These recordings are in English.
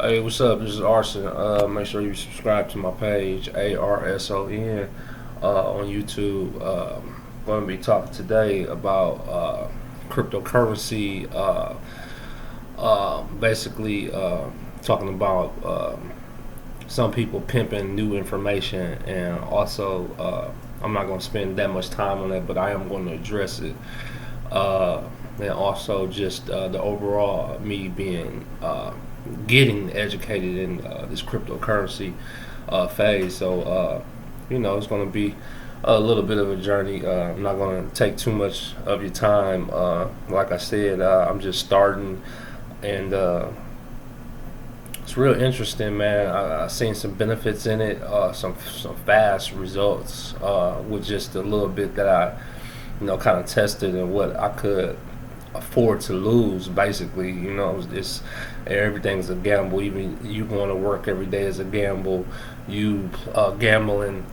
Hey, what's up? This is Arson. Make sure you subscribe to my page, ARSON, on YouTube. Going to be talking today about cryptocurrency. Basically, talking about some people pimping new information, and also I'm not going to spend that much time on that, but I am going to address it. And also just the overall me being getting educated in this cryptocurrency phase. So it's going to be a little bit of a journey. I'm not going to take too much of your time. Like I said, I'm just starting, and it's real interesting, man. I've seen some benefits in it, some fast results with just a little bit that I kind of tested and what I could afford to lose. Basically, it's everything's a gamble. Even you going to work every day is a gamble. You gambling,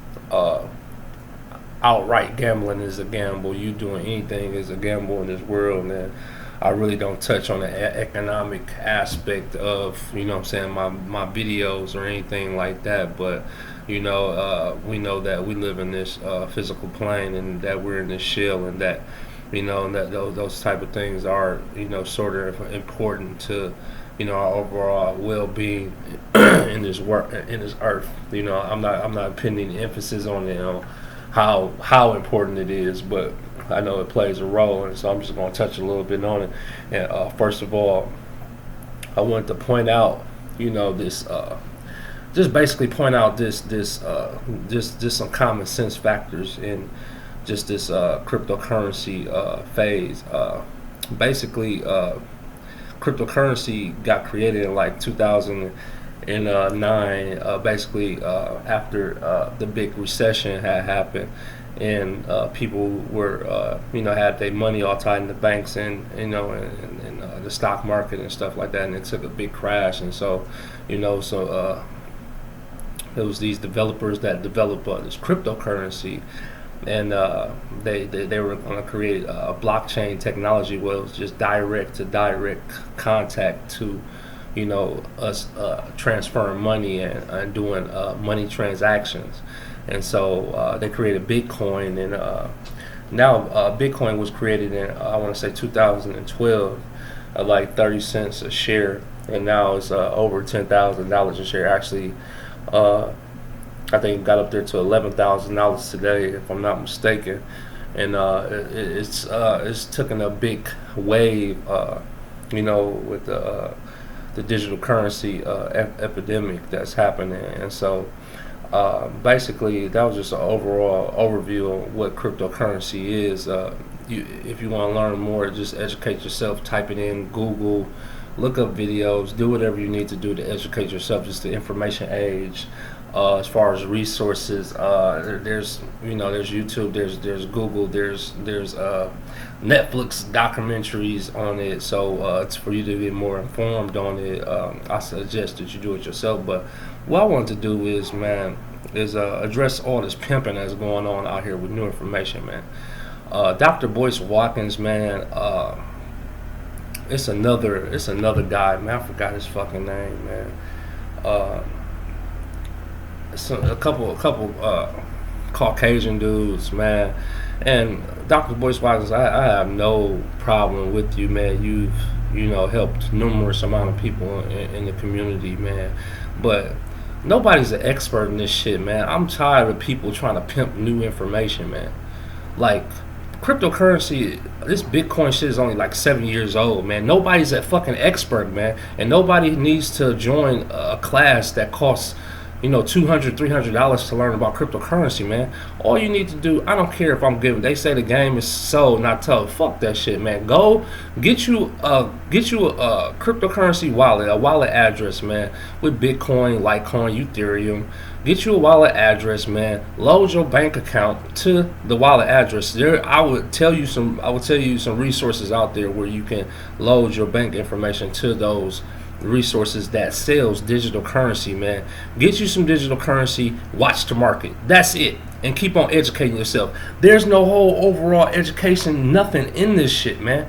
outright gambling is a gamble. You doing anything is a gamble in this world. And I really don't touch on the economic aspect of what I'm saying, my videos or anything like that. But we know that we live in this physical plane, and that we're in this shell, and that and that those type of things are sort of important to our overall well-being in this work, in this earth. I'm not putting any emphasis on how important it is, but I know it plays a role, and so I'm just going to touch a little bit on it. And first of all, I wanted to point out this just basically point out this just some common sense factors in just this cryptocurrency phase. Basically, cryptocurrency got created in like 2009, basically after the big recession had happened, and people were had their money all tied in the banks and and the stock market and stuff like that, and it took a big crash. And so there was these developers that developed this cryptocurrency, and they were going to create a blockchain technology where it was just direct to direct contact to us transferring money and doing money transactions. And so they created Bitcoin, and now Bitcoin was created in I want to say 2012 at like 30 cents a share, and now it's over $10,000 a share. Actually, I think it got up there to $11,000 today, if I'm not mistaken. And it's taken a big wave, with the digital currency epidemic that's happening. And so basically, that was just an overall overview of what cryptocurrency is. If you want to learn more, just educate yourself. Type it in Google, look up videos, do whatever you need to do to educate yourself. Just the information age. As far as resources, there's YouTube, there's Google, there's Netflix documentaries on it. So it's for you to get more informed on it. I suggest that you do it yourself. But what I want to do is address all this pimping that's going on out here with new information, man. Dr. Boyce Watkins, man. It's another guy, man. I forgot his fucking name, man. A couple Caucasian dudes, man. And Dr. Boyce Watkins, I have no problem with you, man. You've helped numerous amount of people in the community, man. But nobody's an expert in this shit, man. I'm tired of people trying to pimp new information, man. Like cryptocurrency, this Bitcoin shit is only like 7 years old, man. Nobody's a fucking expert, man. And nobody needs to join a class that costs $200, $300 to learn about cryptocurrency, man. All you need to do, I don't care if I'm giving. They say the game is sold, not told. Fuck that shit, man. Go get you a cryptocurrency wallet, a wallet address, man, with Bitcoin, Litecoin, Ethereum. Get you a wallet address, man. Load your bank account to the wallet address. I would tell you some resources out there where you can load your bank information to those resources that sells digital currency, man. Get you some digital currency, watch the market. That's it. And keep on educating yourself. There's no whole overall education, nothing in this shit, man.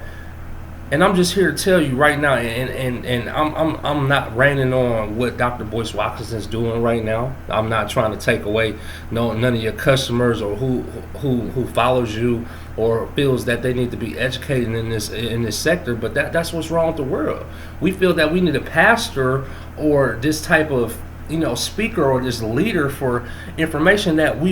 And I'm just here to tell you right now, and I'm not raining on what Dr. Boyce Watkins is doing right now. I'm not trying to take away none of your customers or who follows you or feels that they need to be educated in this sector. But that's what's wrong with the world. We feel that we need a pastor or this type of speaker or this leader for information that we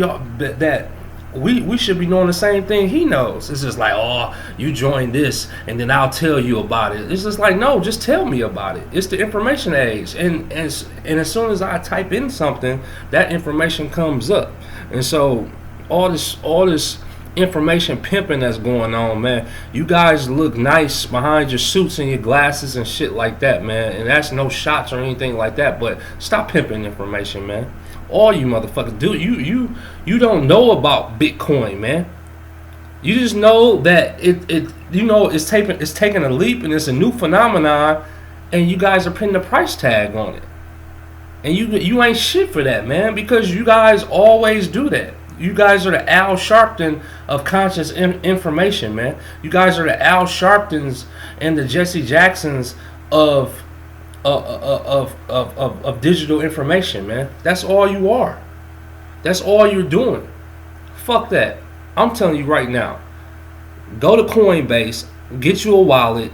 should be knowing the same thing he knows. It's just like, oh, you join this and then I'll tell you about it. It's just like, no, just tell me about it. It's the information age. And as soon as I type in something, that information comes up. And so all this information pimping that's going on, man. You guys look nice behind your suits and your glasses and shit like that, man. And that's no shots or anything like that. But stop pimping information, man. All you motherfuckers do. You don't know about Bitcoin, man. You just know that it's taking a leap and it's a new phenomenon, and you guys are putting a price tag on it. And you ain't shit for that, man, because you guys always do that. You guys are the Al Sharpton of conscious information, man. You guys are the Al Sharptons and the Jesse Jacksons of digital information, man. That's all you are. That's all you're doing. Fuck that. I'm telling you right now. Go to Coinbase, get you a wallet,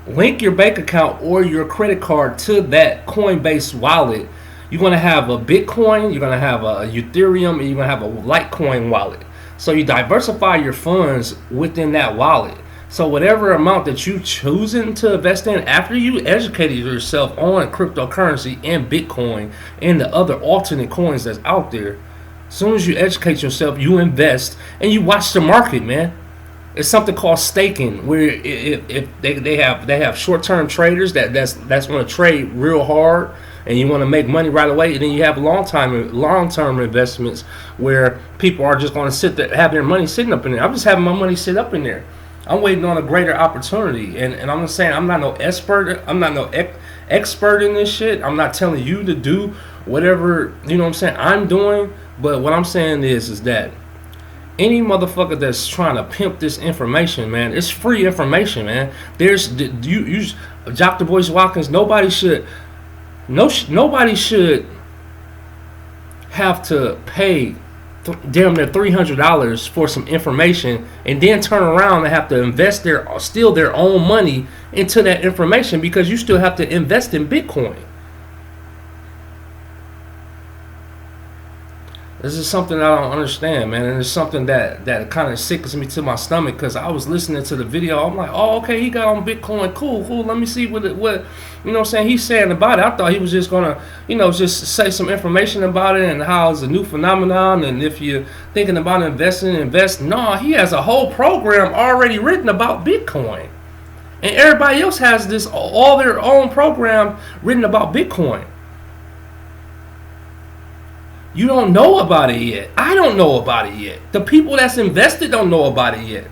link your bank account or your credit card to that Coinbase wallet. You're going to have a Bitcoin, you're going to have a Ethereum, and you're going to have a Litecoin wallet. So you diversify your funds within that wallet. So whatever amount that you choosing to invest in after you educated yourself on cryptocurrency and Bitcoin and the other alternate coins that's out there, as soon as you educate yourself, you invest and you watch the market, man. It's something called staking, where if they have short-term traders that's going to trade real hard and you want to make money right away, and then you have long-term investments where people are just going to sit there, have their money sitting up in there. I'm just having my money sit up in there. I'm waiting on a greater opportunity, and I'm not saying I'm not no expert. I'm not no expert in this shit. I'm not telling you to do whatever I'm doing. But what I'm saying is that any motherfucker that's trying to pimp this information, man, it's free information, man. There's Dr. Boyce Watkins. Nobody should have to pay damn near $300 for some information and then turn around and have to steal their own money into that information, because you still have to invest in Bitcoin. This is something I don't understand, man, and it's something that kind of sickens me to my stomach, because I was listening to the video. I'm like, oh, okay, he got on Bitcoin, cool. Let me see what he's saying about it. I thought he was just gonna, just say some information about it and how it's a new phenomenon, and if you're thinking about investing, invest. No, he has a whole program already written about Bitcoin, and everybody else has all their own program written about Bitcoin. You don't know about it yet. I don't know about it yet. The people that's invested don't know about it yet.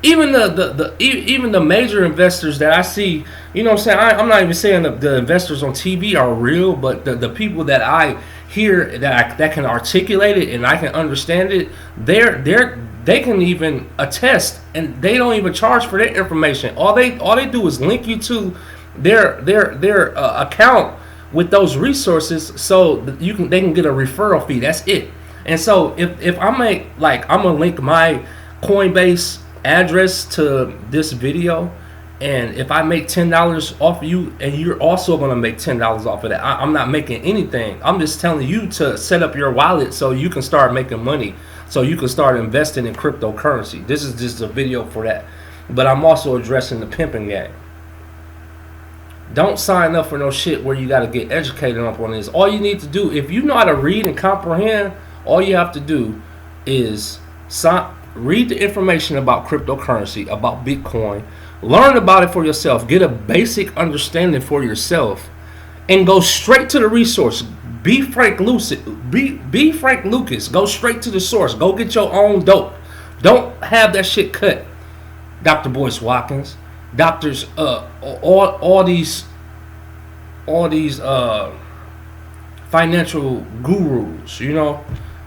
Even the major investors that I see, I'm not even saying the investors on TV are real, but the people that I hear that can articulate it and I can understand it, they can even attest, and they don't even charge for their information. All they do is link you to their account with those resources, so they can get a referral fee. That's it. And so if I'm gonna link my Coinbase address to this video, and if I make $10 off of you, and you're also gonna make $10 off of that, I'm not making anything. I'm just telling you to set up your wallet so you can start making money, so you can start investing in cryptocurrency. This is just a video for that, but I'm also addressing the pimping game. Don't sign up for no shit where you got to get educated up on this. All you need to do, if you know how to read and comprehend, all you have to do is read the information about cryptocurrency, about Bitcoin, learn about it for yourself, get a basic understanding for yourself, and go straight to the resource. Be Frank Lucas. Go straight to the source. Go get your own dope. Don't have that shit cut. Dr. Boyce Watkins. Doctors, all these financial gurus,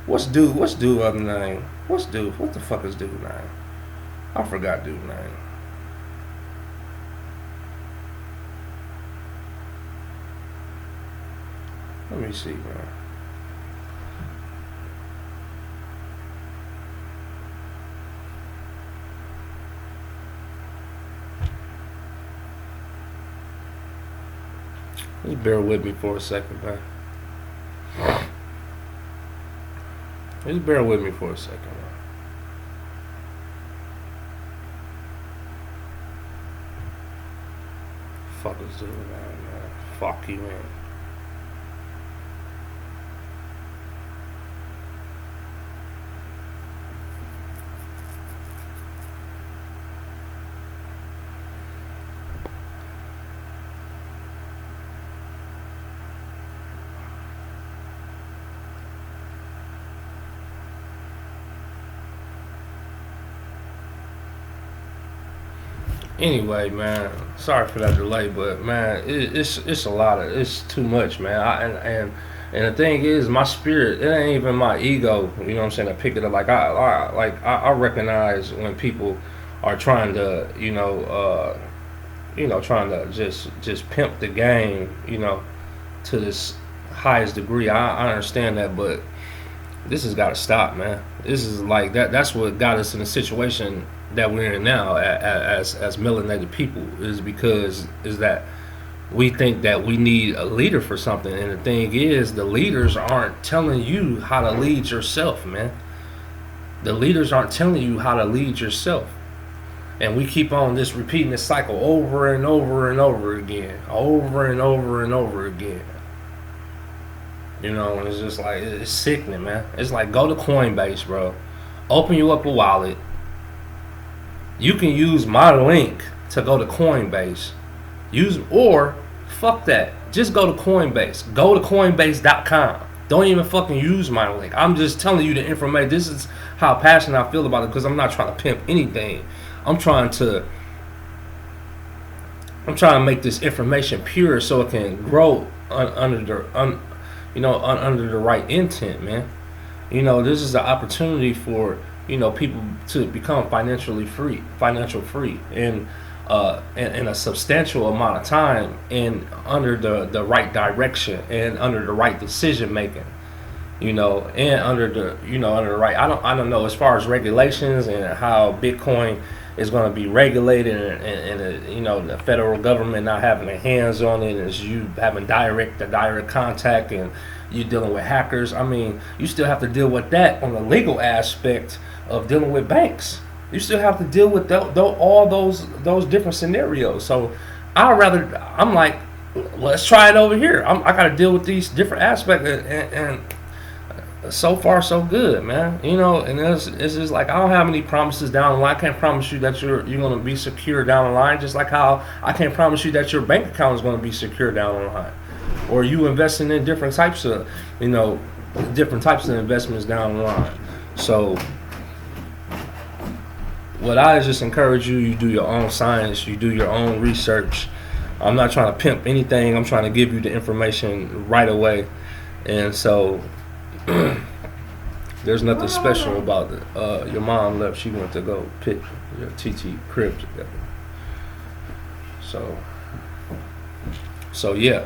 what's dude other name? What the fuck is dude name? I forgot dude name. Let me see, man. Just bear with me for a second, man. Just bear with me for a second, man. Fuck is doing, man? Fuck you, man. Anyway, man, sorry for that delay, but man, it's a lot of it's too much, man. And the thing is, my spirit, it ain't even my ego. You know what I'm saying? To pick it up, I recognize when people are trying to, trying to just pimp the game, to this highest degree. I understand that, but this has got to stop, man. This is like that. That's what got us in the situation that we're in now as melanated people, is that we think that we need a leader for something, and the thing is, the leaders aren't telling you how to lead yourself, man. The leaders aren't telling you how to lead yourself, and we keep on this repeating this cycle over and over and over again, over and over and over again. And it's just like, it's sickening, man. It's like, go to Coinbase, bro. Open you up a wallet. You can use my link to go to Coinbase. Or fuck that. Just go to Coinbase. Go to Coinbase.com. Don't even fucking use my link. I'm just telling you the information. This is how passionate I feel about it, because I'm not trying to pimp anything. I'm trying to make this information pure so it can grow under the right intent, man. This is an opportunity for people to become financial free in a substantial amount of time, and under the right direction, and under the right decision making, and under the right, I don't know, as far as regulations and how Bitcoin is going to be regulated, and the federal government not having their hands on it, as you having direct contact, and you dealing with hackers. I mean, you still have to deal with that on the legal aspect of dealing with banks. You still have to deal with all those different scenarios. So I'm like, let's try it over here. I got to deal with these different aspects, and so far so good, man. And it's just like, I don't have any promises down the line. I can't promise you that you're going to be secure down the line, just like how I can't promise you that your bank account is going to be secure down the line, or you investing in different types of investments down the line. So what I just encourage you do your own science, you do your own research. I'm not trying to pimp anything. I'm trying to give you the information right away. And so there's nothing special about it. Your mom left. She went to go pick your TT crib together. So yeah,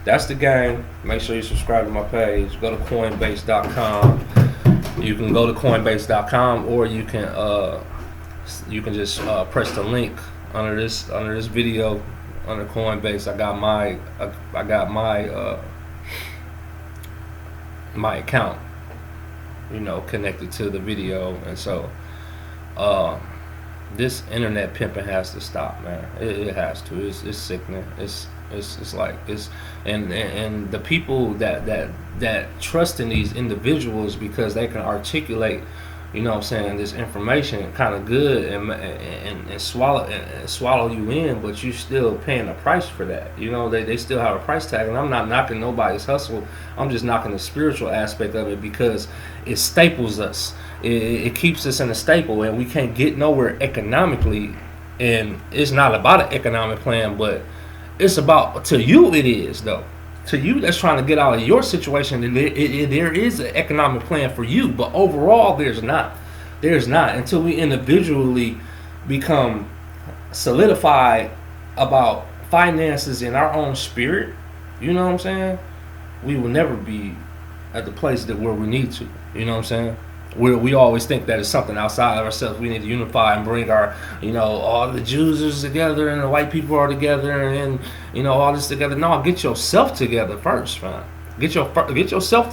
that's the game. Make sure you subscribe to my page. Go to Coinbase.com. You can go to Coinbase.com, or you can just press the link under this video under Coinbase. I got my account, connected to the video, and so this internet pimping has to stop, man. It has to. It's sickening. It's like and the people that trust in these individuals because they can articulate, this information kind of good, and swallow you in, but you still paying a price for that. They still have a price tag, and I'm not knocking nobody's hustle. I'm just knocking the spiritual aspect of it, because it staples us. It keeps us in a staple, and we can't get nowhere economically. And it's not about an economic plan, but it's about, to you it is, though. To you that's trying to get out of your situation, there is an economic plan for you, but overall there's not. There's not, until we individually become solidified about finances in our own spirit. You know what I'm saying? we will never be at the place that where we need to. You know what I'm saying? We always think that it's something outside of ourselves. We need to unify and bring our, all the Jews are together and the white people are together and all this together. No, get yourself together first, man. Get yourself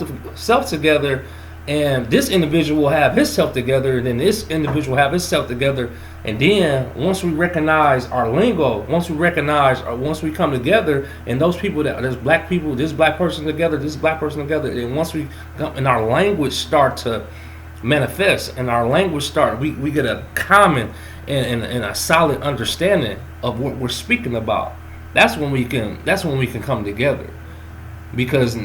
together, and this individual will have himself together, and then this individual will have himself together, and then once we recognize our lingo, once we come together, and those people there's black people, this black person together, this black person together, and once we come, and our language start to manifest, and our language we get a common and a solid understanding of what we're speaking about. That's when we can come together, because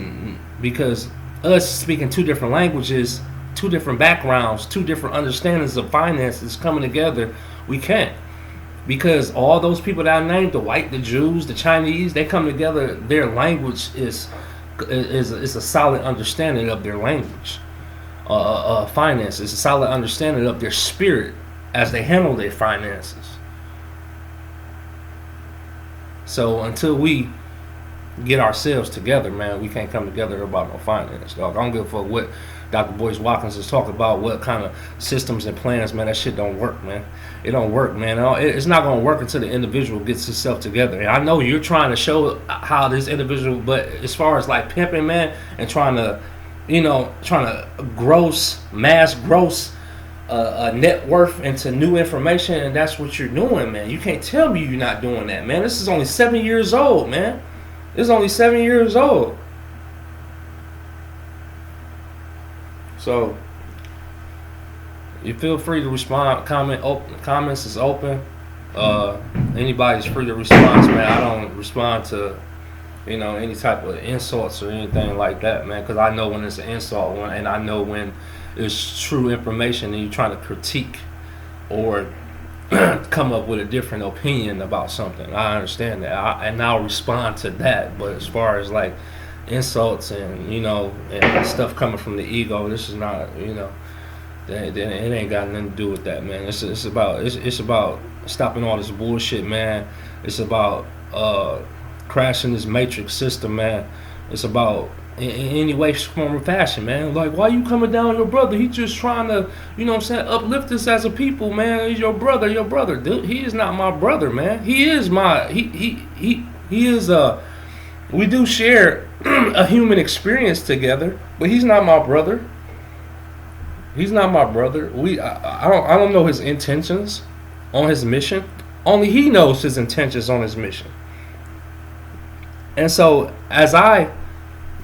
us speaking two different languages, two different backgrounds, two different understandings of finances coming together, we can't. Because all those people that I named, the white, the Jews, the Chinese, they come together, their language is a solid understanding of their language. Finances, a solid understanding of their spirit as they handle their finances. So until we get ourselves together, man, we can't come together about no finance, dog. I don't give a fuck what Dr. Boyce Watkins is talking about, what kind of systems and plans, man. That shit don't work, man. It don't work, man. It's not gonna work until the individual gets himself together. And I know you're trying to show how this individual, but as far as like pimping, man, and trying to mass gross a net worth into new information, and that's what you're doing, man. You can't tell me you're not doing that, man. This is only 7 years old, man. This is only 7 years old. So you feel free to respond. Comments is open. Anybody's free to respond, man. I don't respond to any type of insults or anything like that, man, because I know when it's an insult, and I know when it's true information and you're trying to critique or come up with a different opinion about something. I understand that, and I'll respond to that. But as far as like insults and and stuff coming from the ego, this is not it ain't got nothing to do with that, man. It's about stopping all this bullshit, man. It's about crashing this matrix system, man. It's about in any way, form, or fashion, man. Like, why you coming down on your brother? He just trying to, uplift us as a people, man. He's your brother. Dude, he is not my brother, man. He is he is we do share a human experience together, but he's not my brother. He's not my brother. I don't know his intentions on his mission. Only he knows his intentions on his mission. And so, as I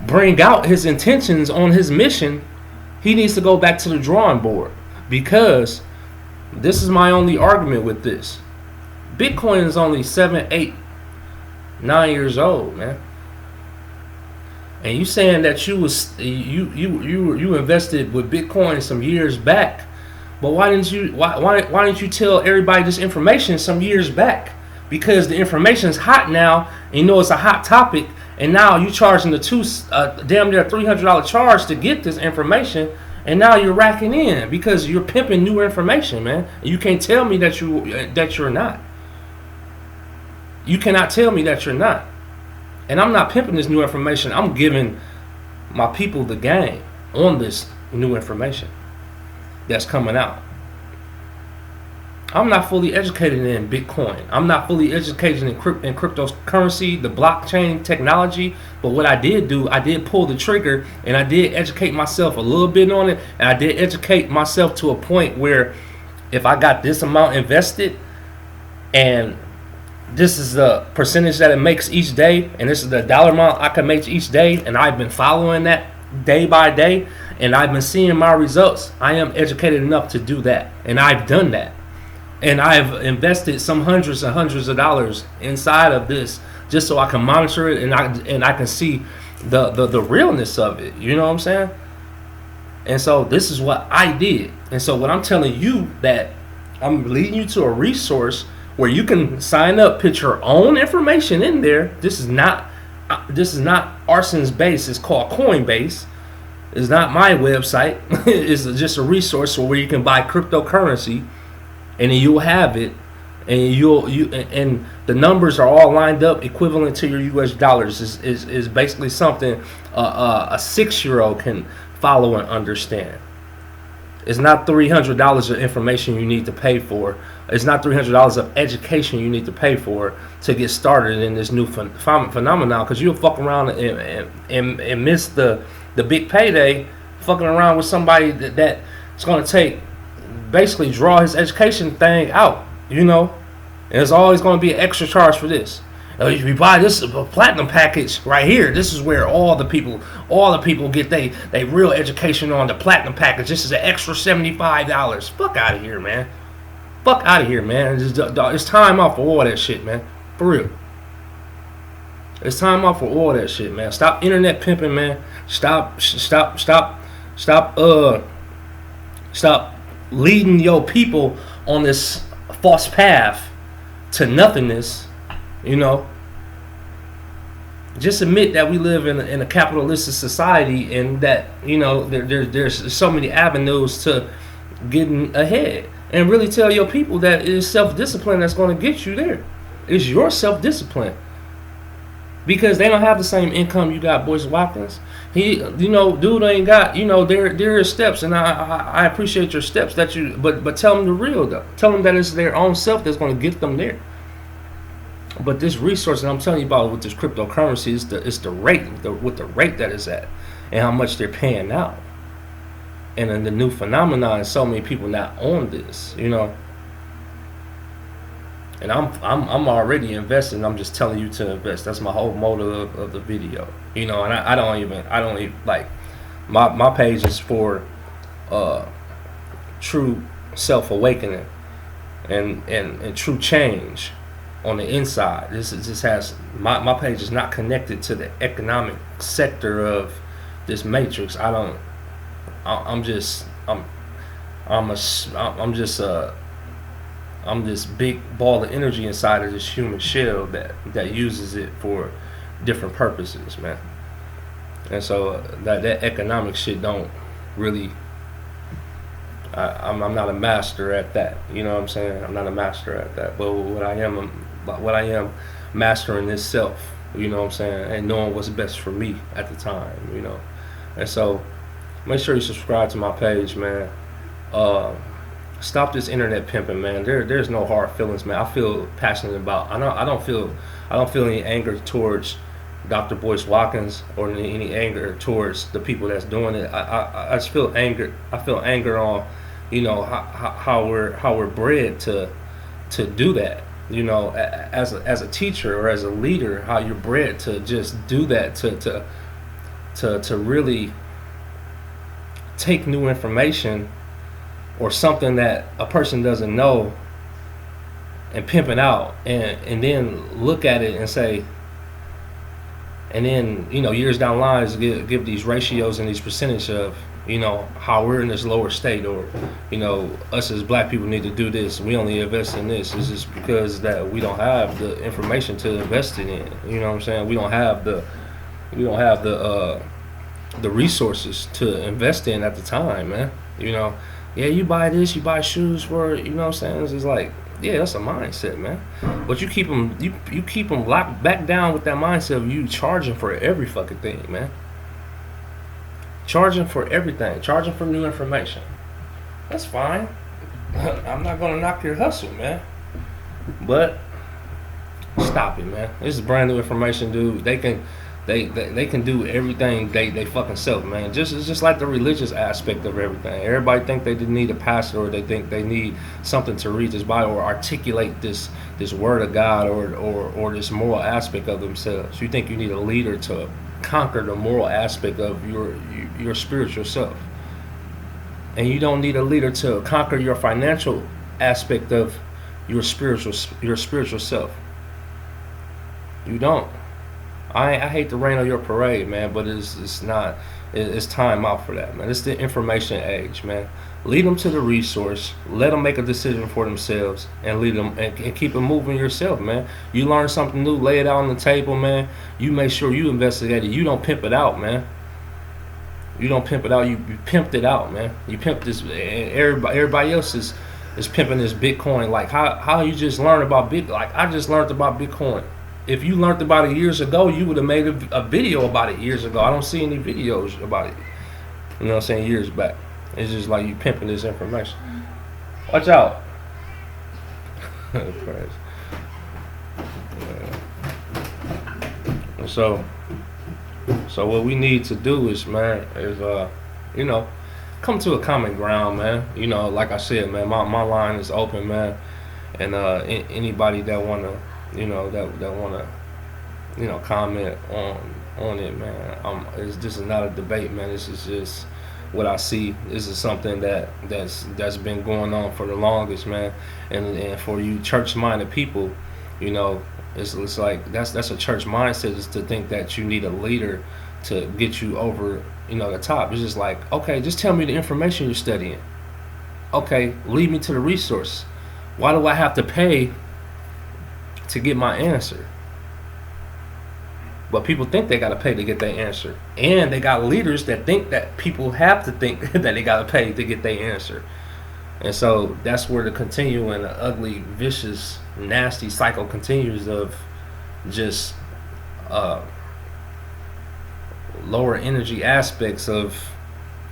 bring out his intentions on his mission, he needs to go back to the drawing board, because this is my only argument with this. Bitcoin is only 7, 8, 9 years old, man. And you saying that you invested with Bitcoin some years back, but why didn't you tell everybody this information some years back? Because the information is hot now, and it's a hot topic, and now you charging the damn near $300 charge to get this information, and now you're racking in because you're pimping new information, man. And you can't tell me that you're not. You cannot tell me that you're not. And I'm not pimping this new information. I'm giving my people the game on this new information that's coming out. I'm not fully educated in Bitcoin. I'm not fully educated in cryptocurrency, the blockchain technology. But what I did do, I did pull the trigger, and I did educate myself a little bit on it. And I did educate myself to a point where if I got this amount invested, and this is the percentage that it makes each day, and this is the dollar amount I can make each day, and I've been following that day by day, and I've been seeing my results, I am educated enough to do that. And I've done that. And I've invested some hundreds and hundreds of dollars inside of this just so I can monitor it, and I can see the realness of it. You know what I'm saying? And so this is what I did. And so what I'm telling you, that I'm leading you to a resource where you can sign up, put your own information in there. This is not Arson's base. It's called Coinbase. It's not my website. It's just a resource where you can buy cryptocurrency, and then you'll have it, and and the numbers are all lined up equivalent to your U.S. dollars is basically something a 6-year-old can follow and understand. It's not $300 of information you need to pay for. It's not $300 of education you need to pay for to get started in this new phenomenon. Because you'll fuck around and miss the big payday, fucking around with somebody that's going to basically draw his education thing out, you know. And there's always going to be an extra charge for this. If you buy this platinum package right here, this is where all the people get they real education on the platinum package. This is an extra $75. Fuck out of here, man. Fuck out of here, man. It's time out for all that shit, man. For real. It's time out for all that shit, man. Stop internet pimping, man. Stop leading your people on this false path to nothingness. You know, just admit that we live in a capitalistic society, and that, you know, there's so many avenues to getting ahead, and really tell your people that it is self-discipline that's going to get you there. It's your self-discipline, because they don't have the same income you got, Boyce Watkins. Dude ain't got, there are steps, and I appreciate your steps that you, but tell them the real though. Tell them that it's their own self that's going to get them there. But this resource that I'm telling you about with this cryptocurrency is the rate, with the rate that it's at, and how much they're paying out. And then the new phenomenon is so many people not on this, you know. And I'm already investing. I'm just telling you to invest. That's my whole motive of the video, you know. And I don't even like my page is for true self awakening and true change on the inside. This has my page is not connected to the economic sector of this matrix. I'm this big ball of energy inside of this human shell that uses it for different purposes, man. And so that economic shit don't really. I'm not a master at that. You know what I'm saying? I'm not a master at that. But what I am mastering is self. You know what I'm saying? And knowing what's best for me at the time. You know. And so make sure you subscribe to my page, man. Stop this internet pimping, man. There's no hard feelings, man. I feel passionate about. I don't feel any anger towards Dr. Boyce Watkins or any anger towards the people that's doing it. I just feel anger. I feel anger on, you know, how we're bred to do that. You know, as a teacher or as a leader, how you're bred to just do that, to really take new information or something that a person doesn't know and pimp it out, and then look at it and say, and then, you know, years down the line give these ratios and these percentage of, you know, how we're in this lower state, or, you know, us as black people need to do this, we only invest in this. It's just because that we don't have the information to invest it in. You know what I'm saying? We don't have the resources to invest in at the time, man. You know, yeah, you buy this, you buy shoes for it, you know what I'm saying? It's just like, yeah, that's a mindset, man. But you keep them locked back down with that mindset of you charging for every fucking thing, man. Charging for everything, charging for new information. That's fine. I'm not gonna knock your hustle, man. But stop it, man. This is brand new information, dude. They can do everything they fucking self, man. It's just like the religious aspect of everything. Everybody think they need a pastor, or they think they need something to read this Bible or articulate this word of God or this moral aspect of themselves. You think you need a leader to conquer the moral aspect of your spiritual self, and you don't need a leader to conquer your financial aspect of your spiritual self. You don't. I hate to rain on your parade, man, but it's time out for that, man. It's the information age, man. Lead them to the resource, let them make a decision for themselves, and lead them and keep it moving yourself, man. You learn something new, lay it out on the table, man. You make sure you investigate it. You don't pimp it out, man. You don't pimp it out. You pimped it out, man. You pimped this. Everybody else is is pimping this Bitcoin. Like how you just learn about Bitcoin. Like I just learned about Bitcoin. If you learned about it years ago, you would have made a video about it years ago. I don't see any videos about it. You know what I'm saying? Years back. It's just like you pimping this information. Watch out. So what we need to do is, man, you know, come to a common ground, man. You know, like I said, man, my line is open, man. And anybody that wanna, you know, that wanna, you know, comment on it, man. This is not a debate, man. This is just what I see. This is something that's been going on for the longest, man. And for you church-minded people, you know, it's like that's a church mindset, is to think that you need a leader to get you over, you know, the top. It's just like, okay, just tell me the information you're studying. Okay, lead me to the resource. Why do I have to pay to get my answer? But people think they gotta pay to get their answer, and they got leaders that think that people have to think that they gotta pay to get their answer. And so that's where the continuing, the ugly, vicious, nasty cycle continues of just lower energy aspects of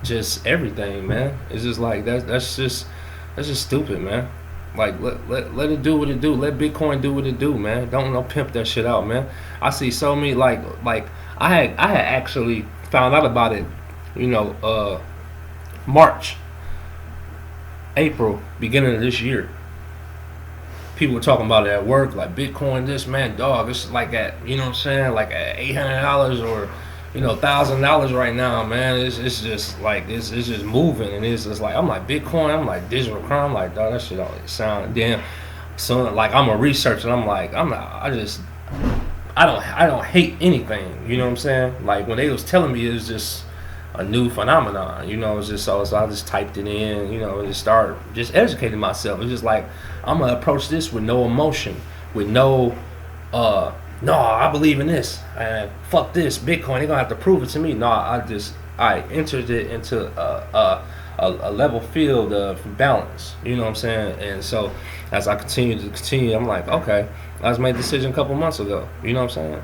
just everything, man. It's just like that's just stupid, man. Like let it do what it do. Let Bitcoin do what it do, man. Don't pimp that shit out, man. I see so many like I had actually found out about it, you know, March, April, beginning of this year. People were talking about it at work, like Bitcoin, this, man, dog. It's like at, you know what I'm saying, like at $800 or, you know, $1,000 right now, man. It's just like it's just moving, and it's just like I'm like Bitcoin, I'm like digital crime, I'm like, dog, that shit don't sound damn. So like I'm a researcher, and I'm like I don't hate anything, you know what I'm saying? Like when they was telling me it was just a new phenomenon, you know, it's just so I just typed it in, you know, and just started just educating myself. It's just like I'm gonna approach this with no emotion, with no no, I believe in this, and fuck this Bitcoin, they're gonna have to prove it to me. No, I entered it into a level field of balance, you know what I'm saying? And so as I continue, I'm like, okay, I just made a decision a couple months ago, you know what I'm saying?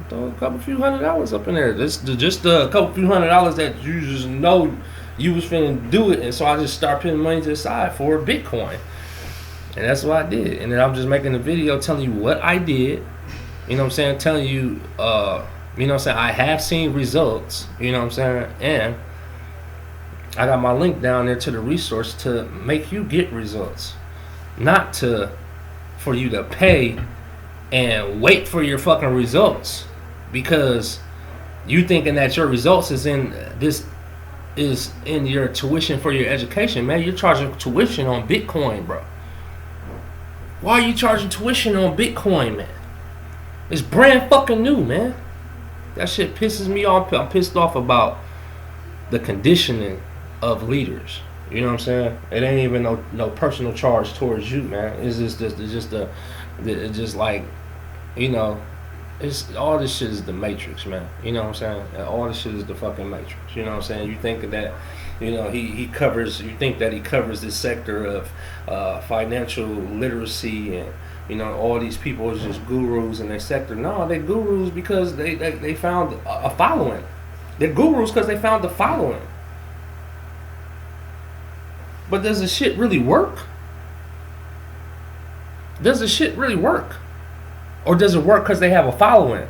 Throw a couple few $100s up in there. Just a couple few $100s that you just know you was finna do it, and so I just start putting money to the side for Bitcoin, and that's what I did. And then I'm just making a video telling you what I did, you know what I'm saying? Telling you, you know what I'm saying? I have seen results, you know what I'm saying? And I got my link down there to the resource to make you get results, not for you to pay and wait for your fucking results, because you thinking that your results is in your tuition for your education. Man, you're charging tuition on Bitcoin, bro. Why are you charging tuition on Bitcoin, man? It's brand fucking new, man. That shit pisses me off. I'm pissed off about the conditioning of leaders. You know what I'm saying? It ain't even no personal charge towards you, man. It's just like, you know, it's all this shit is the Matrix, man. You know what I'm saying? And all this shit is the fucking Matrix. You know what I'm saying? You think that, you know, he covers. You think that he covers this sector of financial literacy, and you know, all these people is just gurus in their sector. No, they're gurus because they found a following. They're gurus because they found the following. But does the shit really work? Does the shit really work? Or does it work because they have a following?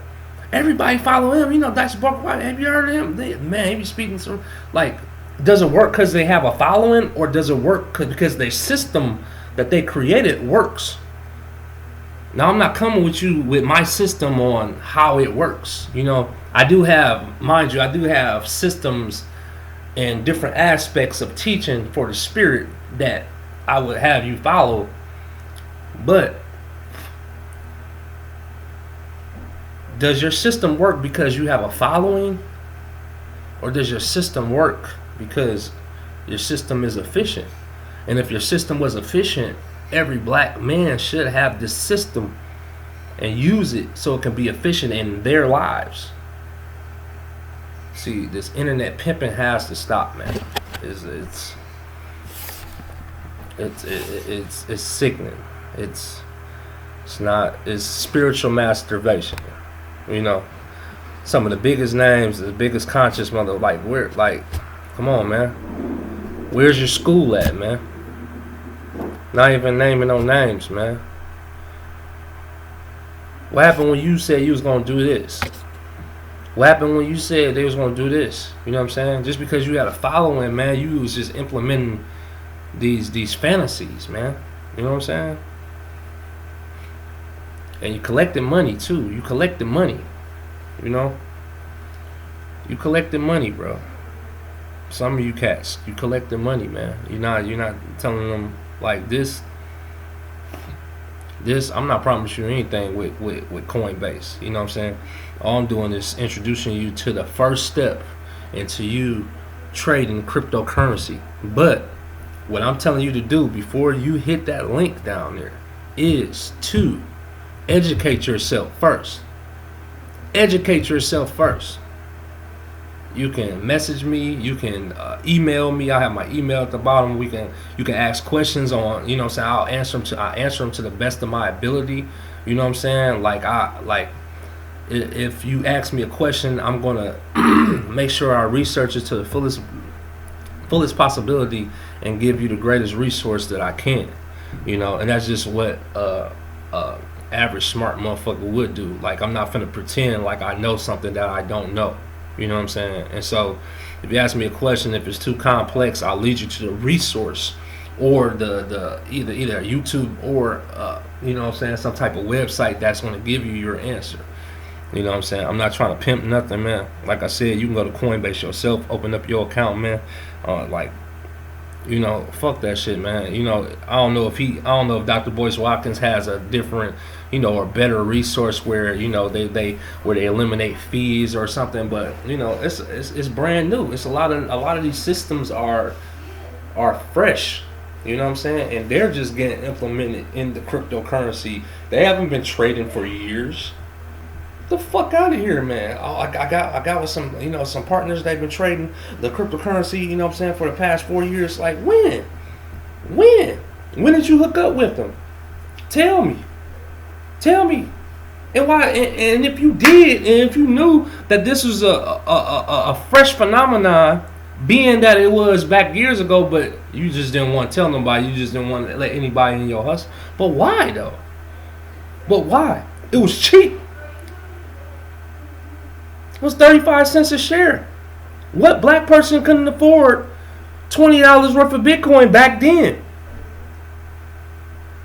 Everybody follow him. You know, Dr. Boyce Watkins, have you heard of him? Man, he be speaking some, like, does it work because they have a following, or does it work because their system that they created works? Now, I'm not coming with you with my system on how it works. You know, I do have, mind you, I do have systems and different aspects of teaching for the spirit that I would have you follow. But does your system work because you have a following, or does your system work because your system is efficient? And if your system was efficient, every black man should have this system and use it so it can be efficient in their lives. See, this internet pimping has to stop, man. It's It's sickening. It's spiritual masturbation. You know, some of the biggest names, the biggest conscious mother, come on, man. Where's your school at, man? Not even naming no names, man. What happened when you said you was gonna do this? What happened when you said they was gonna do this? You know what I'm saying? Just because you had a following, man, you was just implementing these fantasies, man. You know what I'm saying? And you collecting money too. You collecting money. You know? You collecting money, bro. Some of you cats, you collecting money, man. You're not telling them like this. I'm not promising you anything with Coinbase. You know what I'm saying? All I'm doing is introducing you to the first step into you trading cryptocurrency. But what I'm telling you to do before you hit that link down there is to educate yourself first. Educate yourself first. You can message me. You can email me. I have my email at the bottom. You can ask questions on. You know what I'm saying? I'll answer them to the best of my ability. You know what I'm saying? If you ask me a question, I'm gonna make sure I research it to the fullest possibility and give you the greatest resource that I can. You know, and that's just what average smart motherfucker would do. Like, I'm not finna pretend like I know something that I don't know. You know what I'm saying? And so if you ask me a question, if it's too complex, I'll lead you to the resource or the either YouTube or you know what I'm saying, some type of website that's going to give you your answer. You know what I'm saying? I'm not trying to pimp nothing, man. Like I said, you can go to Coinbase yourself, open up your account, man. You know, fuck that shit, man. You know, I don't know if Dr. Boyce Watkins has a different, you know, or better resource where, you know, they eliminate fees or something, but you know, it's brand new. It's a lot of these systems are fresh. You know what I'm saying? And they're just getting implemented in the cryptocurrency. They haven't been trading for years. The fuck out of here, man. I got with some partners. They've been trading the cryptocurrency, you know what I'm saying, for the past 4 years. Like, when did you hook up with them? Tell me and why, and if you did, and if you knew that this was a fresh phenomenon, being that it was back years ago, but you just didn't want to tell nobody, you just didn't want to let anybody in your hustle. But why though? It was cheap. It was 35 cents a share. What black person couldn't afford $20 worth of Bitcoin back then?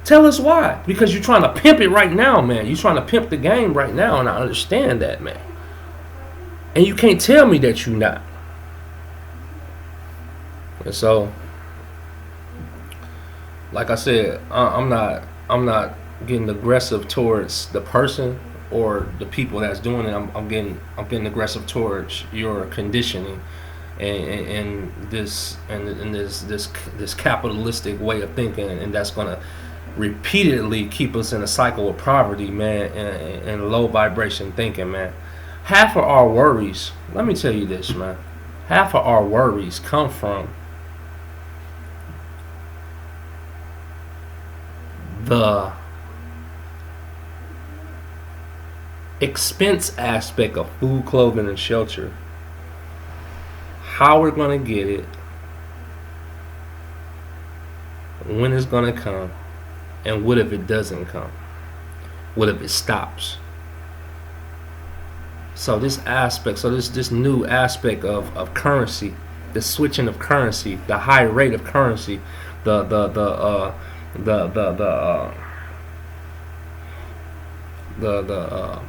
Tell us why. Because you're trying to pimp it right now, man. You're trying to pimp the game right now, and I understand that, man. And you can't tell me that you're not. And so, like I said, I'm not getting aggressive towards the person or the people that's doing it. I'm getting aggressive towards your conditioning and this capitalistic way of thinking, and that's gonna repeatedly keep us in a cycle of poverty, man, and low vibration thinking, man. Half of our worries, let me tell you this, man. Half of our worries come from the expense aspect of food, clothing, and shelter. How we're going to get it, when it's going to come, and what if it doesn't come? What if it stops? So this new aspect of currency, the switching of currency, the high rate of currency, the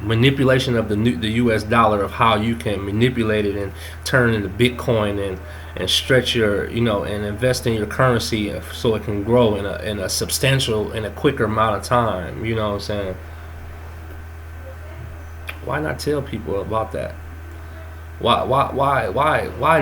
manipulation of the U.S. dollar, of how you can manipulate it and turn it into Bitcoin and stretch your, and invest in your currency so it can grow in a substantial, in a quicker amount of time. You know what I'm saying? Why not tell people about that? Why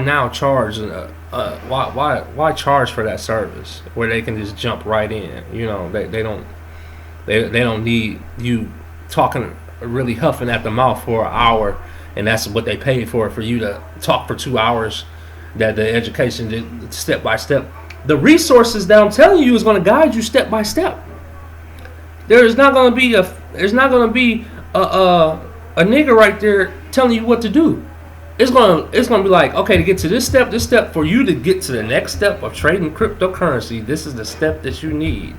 now charge? Why charge for that service where they can just jump right in? They don't need you talking really huffing at the mouth for an hour, and that's what they paid for you to talk for 2 hours. That the education, step by step, The resources that I'm telling you is going to guide you step by step. There's not going to be a nigga right there telling you what to do. It's gonna be like, okay, to get to this step, for you to get to the next step of trading cryptocurrency, this is the step that you need,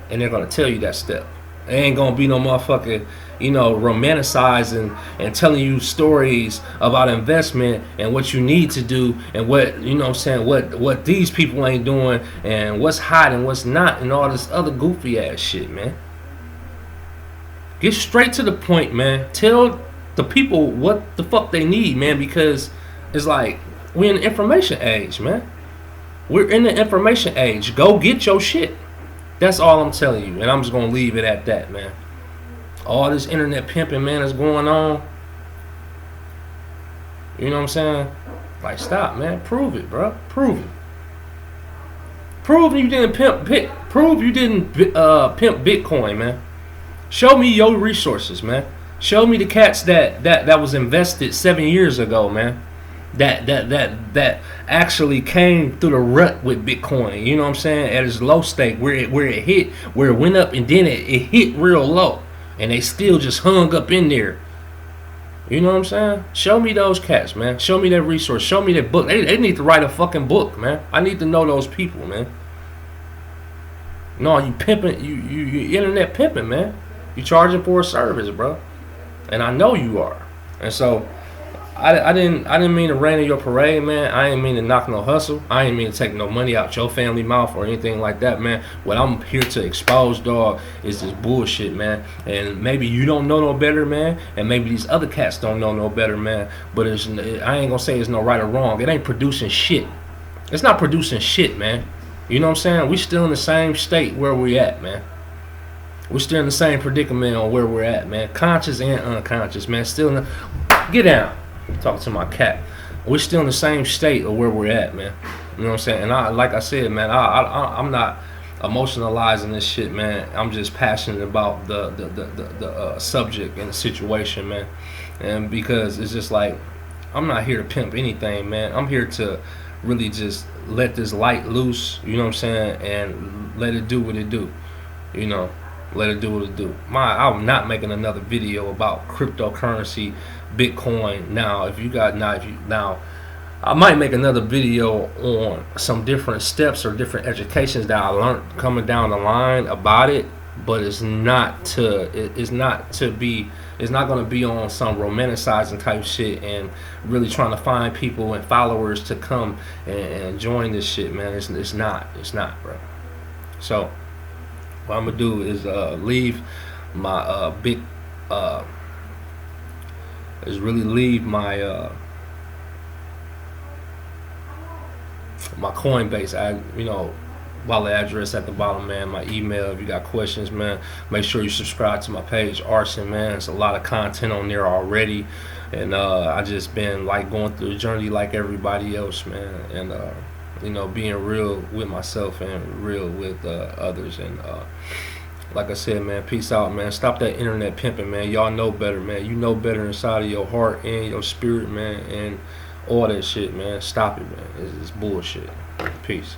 and they're gonna tell you that step. It ain't gonna be no motherfucking, romanticizing and telling you stories about investment and what you need to do and what, what these people ain't doing and what's hot and what's not and all this other goofy ass shit, man. Get straight to the point, man. Tell the people what the fuck they need, man, because it's like we're in the information age, man. We're in the information age. Go get your shit. That's all I'm telling you, and I'm just gonna leave it at that, man. All this internet pimping, man, is going on. You know what I'm saying? Like, stop, man. Prove it, bro. Prove it. Prove you didn't pimp Bitcoin, man. Show me your resources, man. Show me the cats that was invested 7 years ago, man. That actually came through the rut with Bitcoin. You know what I'm saying? At its low stake, where it went up and then it hit real low, and they still just hung up in there. You know what I'm saying? Show me those cats, man. Show me that resource. Show me that book. They need to write a fucking book, man. I need to know those people, man. No, you pimping, you internet pimping, man. You charging for a service, bro. And I know you are. And so I didn't mean to rain on your parade, man. I didn't mean to knock no hustle. I didn't mean to take no money out your family mouth or anything like that, man. What I'm here to expose, dog, is this bullshit, man. And maybe you don't know no better, man. And maybe these other cats don't know no better, man. But I ain't gonna say it's no right or wrong. It ain't producing shit. It's not producing shit, man. You know what I'm saying? We still in the same state where we at, man. We're still in the same predicament on where we're at, man. Conscious and unconscious, man. Still in the... Get down. Talk to my cat. We're still in the same state of where we're at, man. You know what I'm saying? And like I said, man, I'm not emotionalizing this shit, man. I'm just passionate about the subject and the situation, man. And because it's just like, I'm not here to pimp anything, man. I'm here to really just let this light loose, you know what I'm saying, and let it do what it do, you know. Let it do what it do. I'm not making another video about cryptocurrency, Bitcoin. Now, I might make another video on some different steps or different educations that I learned coming down the line about it. But it's not going to be on some romanticizing type shit and really trying to find people and followers to come and join this shit, man. It's not, bro. So what I'm gonna do is leave my my Coinbase, wallet address at the bottom, man. My email. If you got questions, man, make sure you subscribe to my page, Arson, man. There's a lot of content on there already, and I just been like going through the journey like everybody else, man, and being real with myself and real with others. And like I said, man, peace out, man. Stop that internet pimping, man. Y'all know better, man. You know better inside of your heart and your spirit, man, and all that shit, man. Stop it, man. It's bullshit. Peace.